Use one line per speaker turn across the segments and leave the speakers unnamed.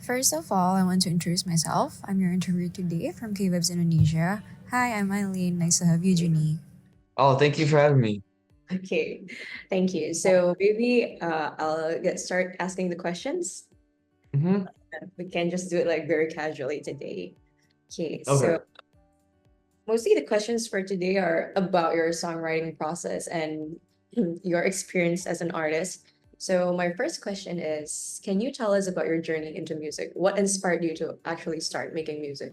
First of all, I want to introduce myself. I'm your interviewer today from KVIBES Indonesia. Hi, I'm Eileen. Nice to have you, Junny.
Oh, thank you for having me.
Okay, thank you. So maybe I'll get start asking the questions.
Hmm.
We can just do it like very casually today. Okay, so
Okay.
mostly the questions for today are about your songwriting process and your experience as an artist. So my first question is, can you tell us about your journey into music? What inspired you to actually start making music?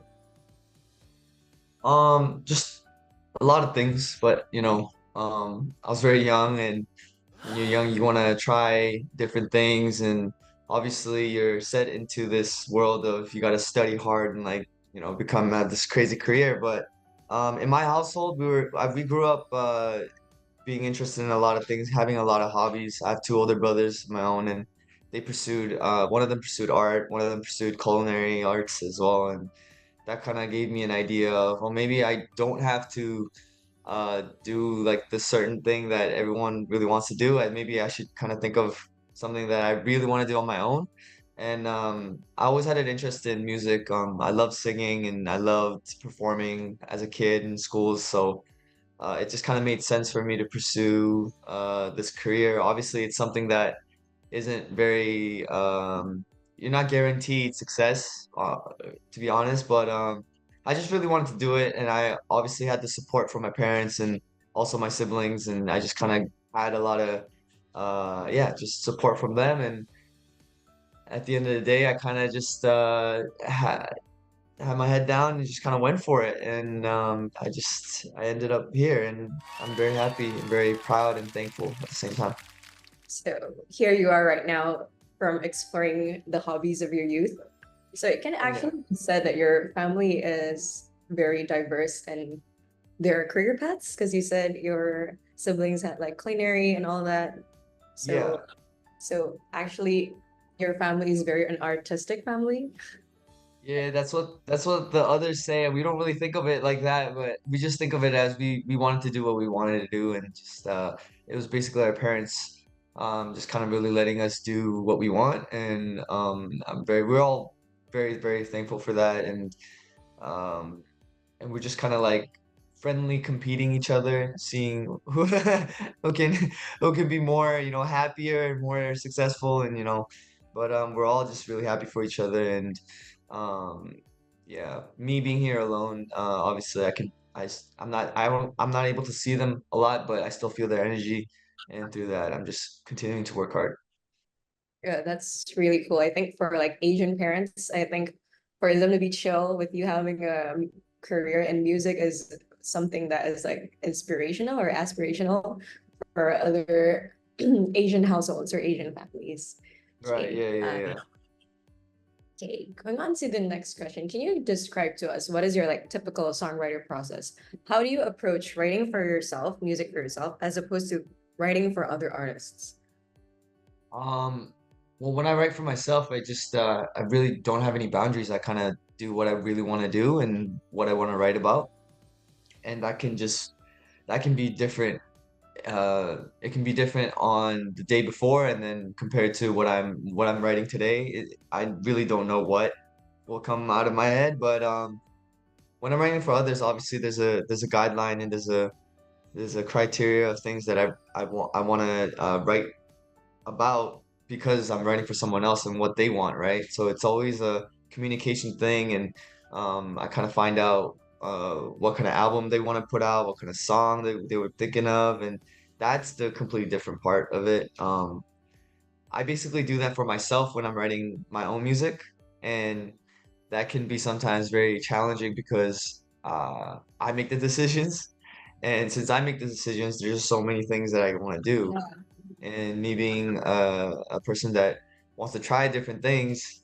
Just a lot of things, but I was very young, and when you're young, you want to try different things, and obviously you're set into this world of you got to study hard and become this crazy career. But in my household, we grew up being interested in a lot of things, having a lot of hobbies. I have two older brothers of my own, and they pursued one of them pursued art, one of them pursued culinary arts as well, and that kind of gave me an idea of, well, maybe I don't have to do like the certain thing that everyone really wants to do. And maybe I should kind of think of something that I really want to do on my own. And I always had an interest in music. I loved singing and I loved performing as a kid in schools. So it just kind of made sense for me to pursue this career. Obviously, it's something that isn't very you're not guaranteed success, to be honest, but I just really wanted to do it, and I obviously had the support from my parents and also my siblings, and I just kind of had a lot of yeah, just support from them. And at the end of the day, I kind of just had my head down and just kind of went for it, and I ended up here, and I'm very happy and very proud and thankful at the same time.
So here you are right now from exploring the hobbies of your youth. So it can
Yeah.
actually be said that your family is very diverse and their career paths, because you said your siblings had like culinary and all that.
Yeah.
So so actually your family is very an artistic family.
Yeah, that's what the others say, and we don't really think of it like that, but we just think of it as we wanted to do what we wanted to do, and just it was basically our parents just kind of really letting us do what we want, and we're all very thankful for that, um and we're just kind of like friendly competing each other, seeing who can who can be more, happier and more successful, and but we're all just really happy for each other. And um yeah, me being here alone, obviously I'm not able to see them a lot, but I still feel their energy, and through that I'm just continuing to work hard.
Yeah, that's really cool. I think for like Asian parents, I think for them to be chill with you having a career in music is something that is like inspirational or aspirational for other Asian households or Asian families.
Right,
Okay.
yeah, yeah, yeah.
Okay, going on to the next question. Can you describe to us what is your like typical songwriter process? How do you approach writing for yourself, music for yourself, as opposed to writing for other artists?
Um, well, when I write for myself, I really don't have any boundaries. I kind of do what I really want to do and what I want to write about, and that can be different. It can be different on the day before, and then compared to what I'm writing today. I really don't know what will come out of my head, but when I'm writing for others, obviously there's a guideline, and there's a criteria of things that I want to write about, because I'm writing for someone else and what they want, right? So it's always a communication thing, and I kind of find out what kind of album they want to put out, what kind of song they were thinking of, and that's the completely different part of it. I basically do that for myself when I'm writing my own music, and that can be sometimes very challenging because I make the decisions. And since I make the decisions, there's just so many things that I want to do, and me being a person that wants to try different things,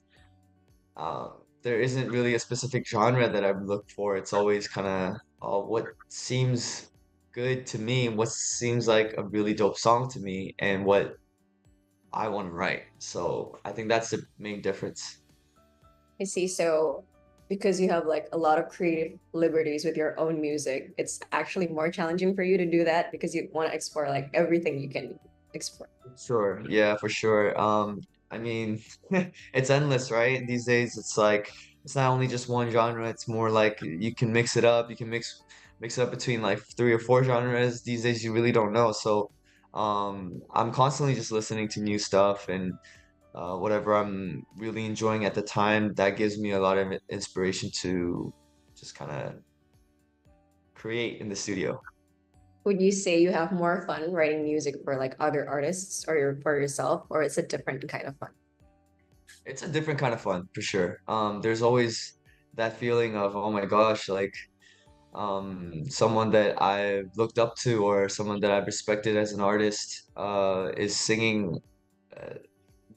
there isn't really a specific genre that I look for. It's always kind of what seems good to me and what seems like a really dope song to me and what I want to write. So I think that's the main difference.
I see. So because you have like a lot of creative liberties with your own music, it's actually more challenging for you to do that because you want to explore like everything you can explore.
Sure. Yeah, for sure. I mean, it's endless, right? These days, it's like it's not only just one genre. It's more like you can mix it up. You can mix it up between like three or four genres. These days, you really don't know. So, I'm constantly just listening to new stuff and whatever I'm really enjoying at the time. That gives me a lot of inspiration to just kind of create in the studio.
Would you say you have more fun writing music for like other artists or for yourself, or it's a different kind of fun?
It's a different kind of fun for sure. There's always that feeling of, oh my gosh, like someone that I've looked up to or someone that I've respected as an artist is singing uh,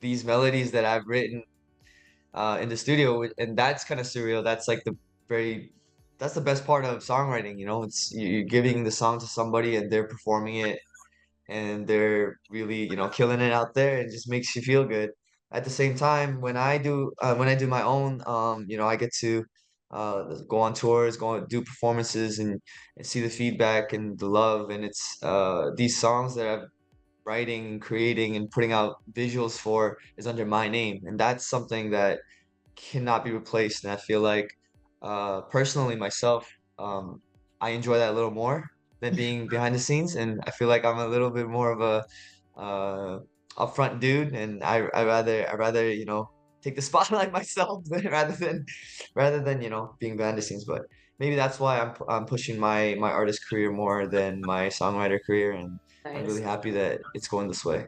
these melodies that I've written in the studio, and that's kind of surreal. That's like very that's the best part of songwriting, you know. It's you're giving the song to somebody and they're performing it and they're really, you know, killing it out there. It just makes you feel good. At the same time, when I do my own, you know, I get to go on tours, do performances, and see the feedback and the love. And it's these songs that I'm writing, creating, and putting out visuals for is under my name, and that's something that cannot be replaced. And I feel like, personally myself, I enjoy that a little more than being behind the scenes. And I feel like I'm a little bit more of a upfront dude, and I rather you know take the spotlight myself rather than you know being behind the scenes. But maybe that's why I'm pushing my artist career more than my songwriter career, and I'm really
Nice.
happy that it's going this way.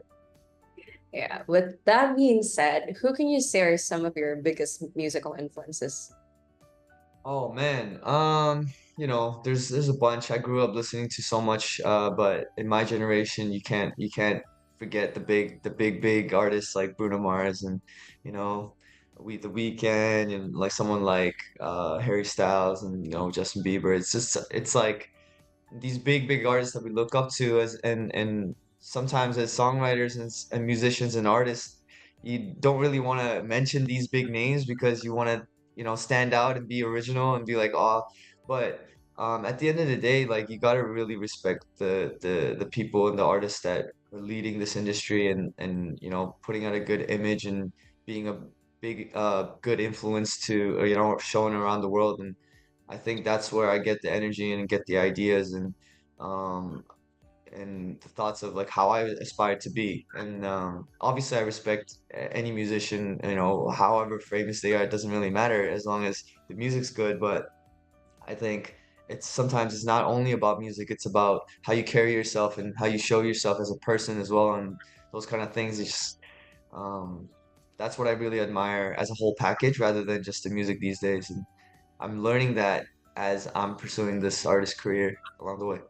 Yeah. With that being said, who can you say are some of your biggest musical influences?
Oh man, you know, there's a bunch. I grew up listening to so much, but in my generation, you can't forget big artists like Bruno Mars and you know, The Weeknd and like someone like Harry Styles and you know Justin Bieber. It's like these big artists that we look up to as and sometimes as songwriters and musicians and artists, you don't really want to mention these big names because you want to you know stand out and be original and be like oh, but at the end of the day, like you got to really respect the people and the artists that are leading this industry and you know putting out a good image and being a big good influence to you know showing around the world. And I think that's where I get the energy and get the ideas um and the thoughts of like how I aspire to be. And obviously I respect any musician, you know, however famous they are, it doesn't really matter as long as the music's good. But I think it's sometimes it's not only about music, it's about how you carry yourself and how you show yourself as a person as well. And those kind of things, it's just um that's what I really admire as a whole package rather than just the music these days. And I'm learning that as I'm pursuing this artist career along the way.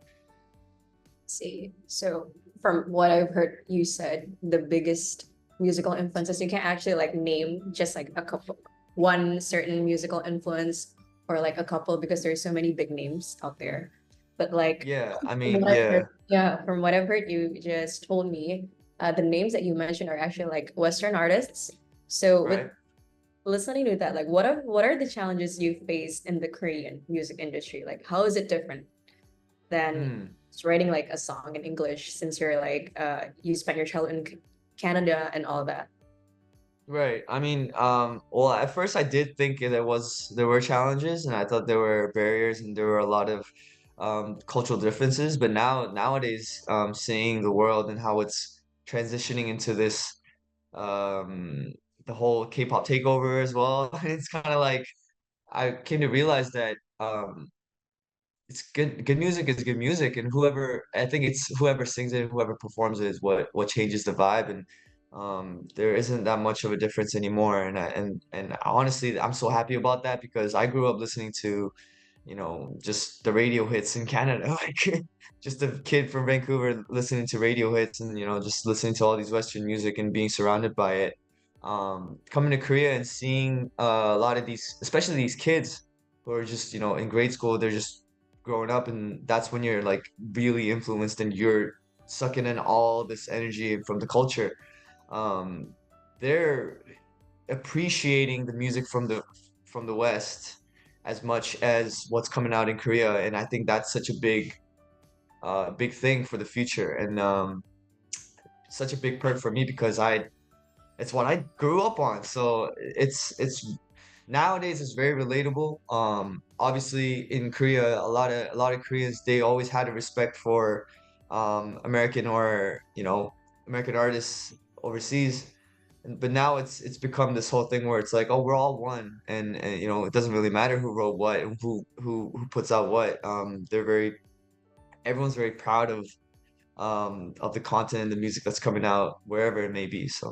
See, so from what I've heard you said, the biggest musical influences, you can't actually like name just like a couple, one certain musical influence or like a couple because there's so many big names out there. But like
Yeah, I
from
mean,
what I've
yeah,
heard, yeah, from what I've heard you just told me, the names that you mentioned are actually like Western artists. So with
right.
listening to that, like what are the challenges you face in the Korean music industry? Like how is it different than
Hmm.
just writing like a song in English since you're like you spent your childhood in Canada and all that.
Right. I mean, well, at first I did think there were challenges and I thought there were barriers and there were a lot of cultural differences. But nowadays, seeing the world and how it's transitioning into this um the whole K-pop takeover as well, it's kind of like I came to realize that it's good music is good music, and whoever I think it's whoever sings it, whoever performs it is what changes the vibe. And there isn't that much of a difference anymore. And honestly, I'm so happy about that because I grew up listening to you know just the radio hits in Canada like just a kid from Vancouver listening to radio hits and you know just listening to all these Western music and being surrounded by it. Coming to Korea and seeing a lot of these, especially these kids who are just you know in grade school, they're just growing up, and that's when you're like really influenced and you're sucking in all this energy from the culture. Um, they're appreciating the music from the West as much as what's coming out in Korea, and I think that's such a big thing for the future, and such a big perk for me because I it's what I grew up on. So it's nowadays it's very relatable. Obviously in Korea, a lot of Koreans, they always had a respect for American, or American artists overseas. But now it's become this whole thing where it's like, oh, we're all one, and it doesn't really matter who wrote what and who puts out what. Everyone's very proud of the content and the music that's coming out wherever it may be. So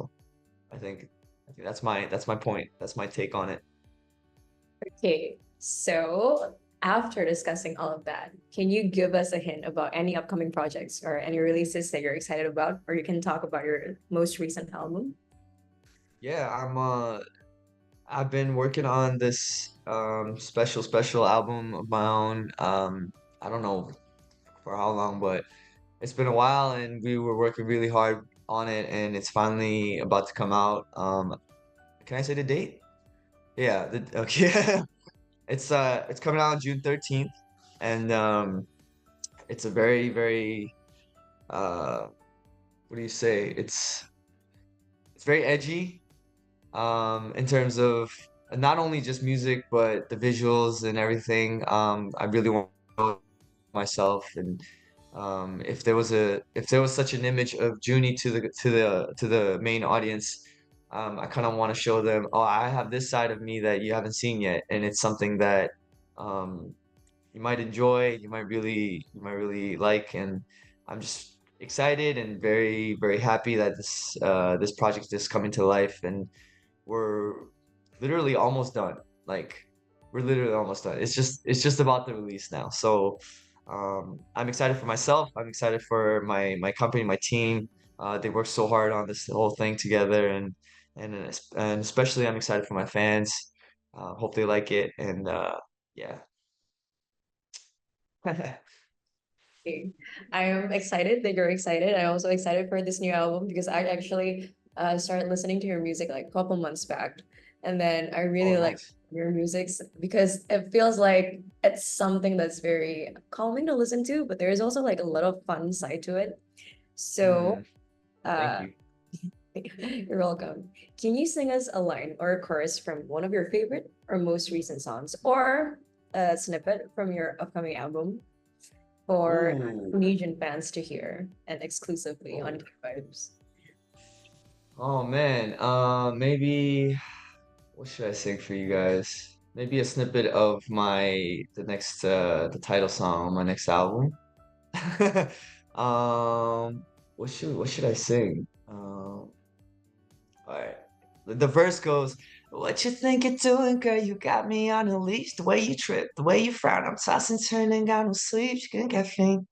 I think that's my point. That's my take on it.
Okay, so after discussing all of that, can you give us a hint about any upcoming projects or any releases that you're excited about, or you can talk about your most recent album?
Yeah, I've been working on this special album of my own. I don't know for how long, but it's been a while, and we were working really hard on it, and it's finally about to come out. Can I say the date? Yeah, okay. It's coming out on June 13th, and it's a very, very what do you say? It's very edgy, in terms of not only just music, but the visuals and everything. I really want to show myself, and if there was such an image of Junie to the main audience, I kind of want to show them, oh, I have this side of me that you haven't seen yet, and it's something that um, you might enjoy, you might really like, and I'm just excited and very, very happy that this project is coming to life, and we're literally almost done. Like, we're literally almost done. It's just about the release now. So I'm excited for myself. I'm excited for my company, my team. They worked so hard on this whole thing together, and especially I'm excited for my fans. Hope they like it, and yeah.
Okay. I am excited that you're excited. I'm also excited for this new album because I actually started listening to your music like a couple months back. And then I
Oh,
really like
nice.
your music because it feels like it's something that's very calming to listen to, but there is also like a lot of fun side to it. So,
Mm, thank
uh,
you.
you're welcome. Can you sing us a line or a chorus from one of your favorite or most recent songs, or a snippet from your upcoming album for
Ooh.
Indonesian fans to hear and exclusively on
Oh.
KVIBES?
Oh man. Maybe what should I sing for you guys? Maybe a snippet of the title song on my next album. Um, what should I sing? All right. The verse goes, "What you think you're doing, girl? You got me on a leash. The way you trip, the way you frown, I'm tossing, turning, got no sleep. She caffeine,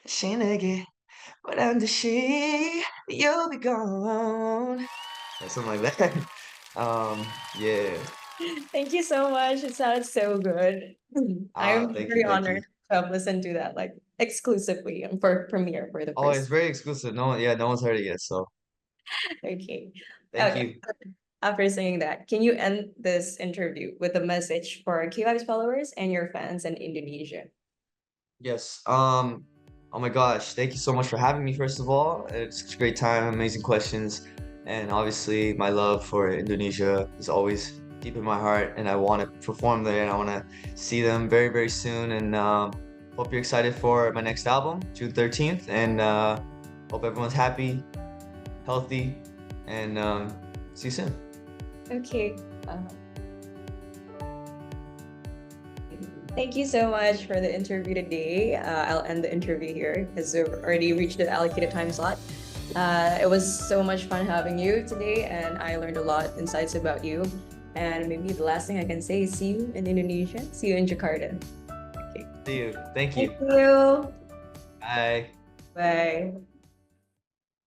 she nigga, but under she, you'll be gone." Or something like that. Yeah.
Thank you so much. It sounds so good.
Ah,
I'm
thank you,
very
thank you.
honored to have listened to that like exclusively and for premiere for the
Oh, it's
first.
very exclusive. No one's heard it yet, so
Okay.
thank
Okay.
you.
After saying that, can you end this interview with a message for KVIBES followers and your fans in Indonesia?
Yes. Oh my gosh, thank you so much for having me, first of all. It's a great time, amazing questions, and obviously my love for Indonesia is always deep in my heart, and I want to perform there, and I want to see them very, very soon, and hope you're excited for my next album, June 13th, and hope everyone's happy, healthy, and see you soon.
Okay. Thank you so much for the interview today. I'll end the interview here because we've already reached the allocated time slot. It was so much fun having you today, and I learned a lot insights about you. And maybe the last thing I can say is see you in Indonesia. See you in Jakarta. Okay.
See you. Thank
Thank
you.
you.
Bye.
Bye.